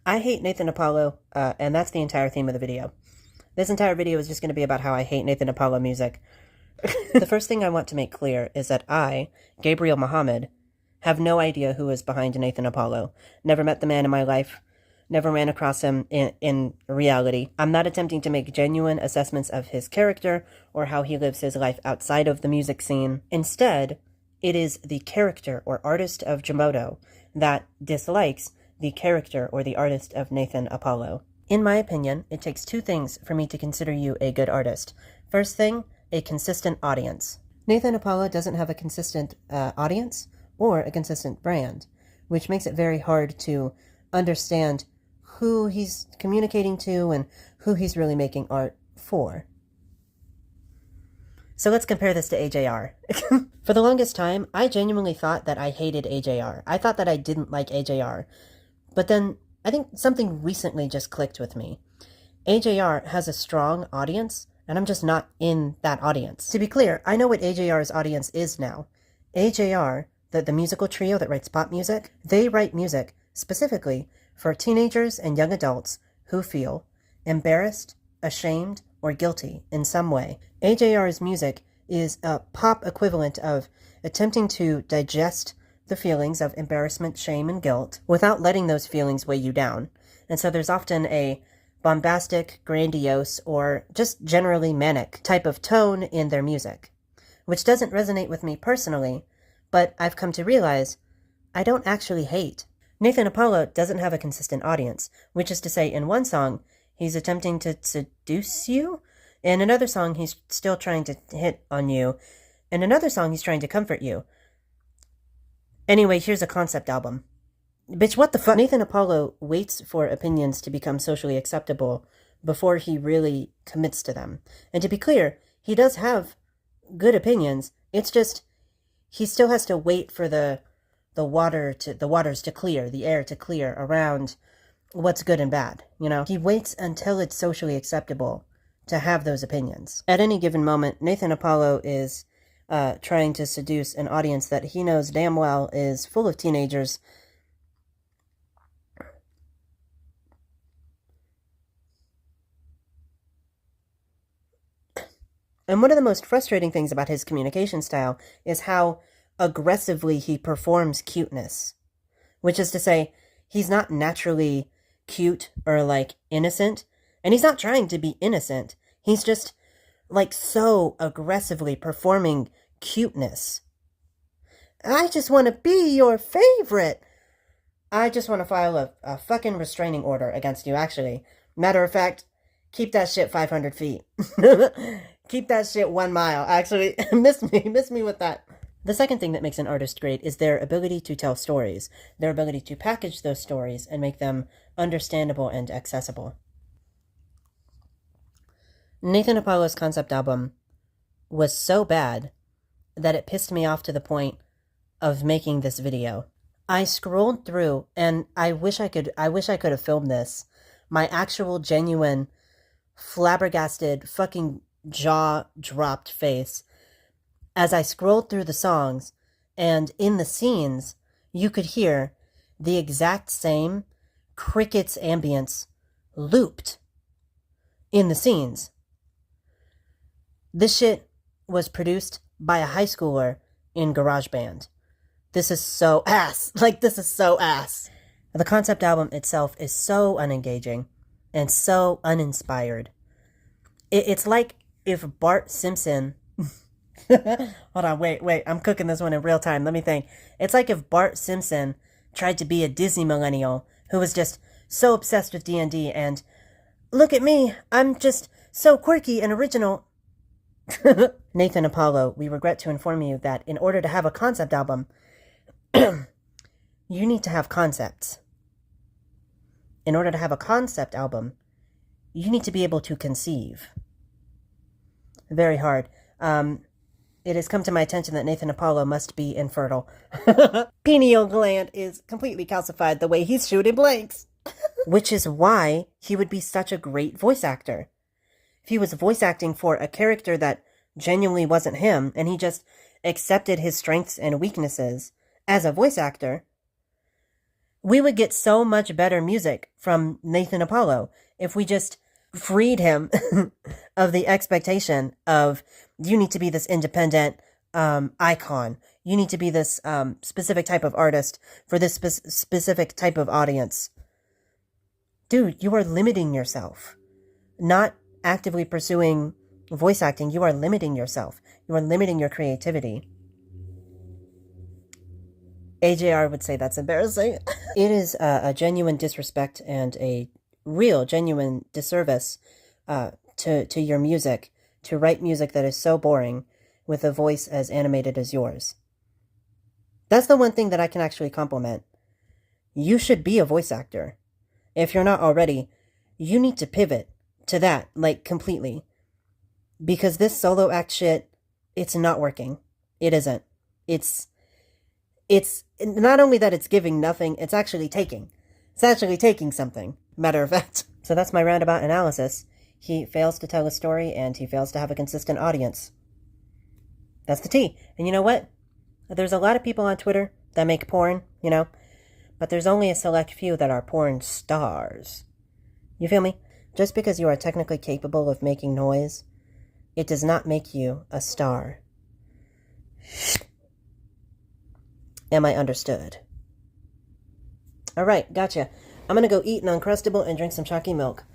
I hate Nathan Apollo, and that's the entire theme of the video. This entire video is just going to be about how I hate Nathan Apollo music. The first thing I want to make clear is that I, Gabriel Muhammad, have no idea who is behind Nathan Apollo. Never met the man in my life. Never ran across him in reality. I'm not attempting to make genuine assessments of his character or how he lives his life outside of the music scene. Instead, it is the character or artist of Jamoto that dislikes the character or the artist of Nathan Apollo. In my opinion, it takes two things for me to consider you a good artist. First thing, a consistent audience. Nathan Apollo doesn't have a consistent audience or a consistent brand, which makes it very hard to understand who he's communicating to and who he's really making art for. So let's compare this to AJR. For the longest time, I genuinely thought that I hated AJR. I thought that I didn't like AJR. But then, I think something recently just clicked with me. AJR has a strong audience, and I'm just not in that audience. To be clear, I know what AJR's audience is now. AJR, the musical trio that writes pop music, they write music specifically for teenagers and young adults who feel embarrassed, ashamed, or guilty in some way. AJR's music is a pop equivalent of attempting to digest the feelings of embarrassment, shame, and guilt without letting those feelings weigh you down. And so there's often a bombastic, grandiose, or just generally manic type of tone in their music, which doesn't resonate with me personally, but I've come to realize I don't actually hate. Nathan Apollo doesn't have a consistent audience, which is to say, in one song, he's attempting to seduce you. In another song, he's still trying to hit on you. In another song, he's trying to comfort you. Anyway, here's a concept album. Bitch, what the fuck? Nathan Apollo waits for opinions to become socially acceptable before he really commits to them. And to be clear, he does have good opinions. It's just, he still has to wait for the waters to clear, the air to clear around what's good and bad, you know? He waits until it's socially acceptable to have those opinions. At any given moment, Nathan Apollo is trying to seduce an audience that he knows damn well is full of teenagers. And one of the most frustrating things about his communication style is how aggressively he performs cuteness. Which is to say, he's not naturally cute or, like, innocent. And he's not trying to be innocent. He's just, like, so aggressively performing cuteness. I just want to be your favorite. I just want to file a fucking restraining order against you, actually. Matter of fact, keep that shit 500 feet. Keep that shit 1 mile. Actually, miss me with that. The second thing that makes an artist great is their ability to tell stories, their ability to package those stories and make them understandable and accessible. Nathan Apollo's concept album was so bad that it pissed me off to the point of making this video. I scrolled through, and I wish I could have filmed this. My actual genuine flabbergasted fucking jaw-dropped face as I scrolled through the songs, and in the scenes, you could hear the exact same crickets ambience looped in the scenes. This shit was produced by a high schooler in GarageBand. This is so ass. Like, this is so ass. The concept album itself is so unengaging and so uninspired. It's like if Bart Simpson... Hold on, wait, I'm cooking this one in real time. Let me think. It's like if Bart Simpson tried to be a Disney millennial who was just so obsessed with D&D and, look at me, I'm just so quirky and original. Nathan Apollo, we regret to inform you that in order to have a concept album, you need to have concepts. In order to have a concept album, you need to be able to conceive. Very hard. It has come to my attention that Nathan Apollo must be infertile. Pineal gland is completely calcified the way he's shooting blanks. Which is why he would be such a great voice actor. If he was voice acting for a character that genuinely wasn't him, and he just accepted his strengths and weaknesses as a voice actor, We would get so much better music from Nathan Apollo if we just freed him of the expectation of you need to be this independent icon. You need to be this specific type of artist for this specific type of audience. Dude, you are limiting yourself. Not actively pursuing voice acting, you are limiting yourself. You are limiting your creativity. AJR would say that's embarrassing. It is a genuine disrespect and a real, genuine disservice to your music to write music that is so boring with a voice as animated as yours. That's the one thing that I can actually compliment. You should be a voice actor. If you're not already, you need to pivot to that, like, completely. Because this solo act shit, it's not working. It isn't. It's not only that it's giving nothing, it's actually taking. It's actually taking something, matter of fact. So that's my roundabout analysis. He fails to tell a story, and he fails to have a consistent audience. That's the T. And you know what? There's a lot of people on Twitter that make porn, you know, but there's only a select few that are porn stars. You feel me? Just because you are technically capable of making noise, it does not make you a star. Am I understood? All right, gotcha. I'm going to go eat an Uncrustable and drink some chalky milk.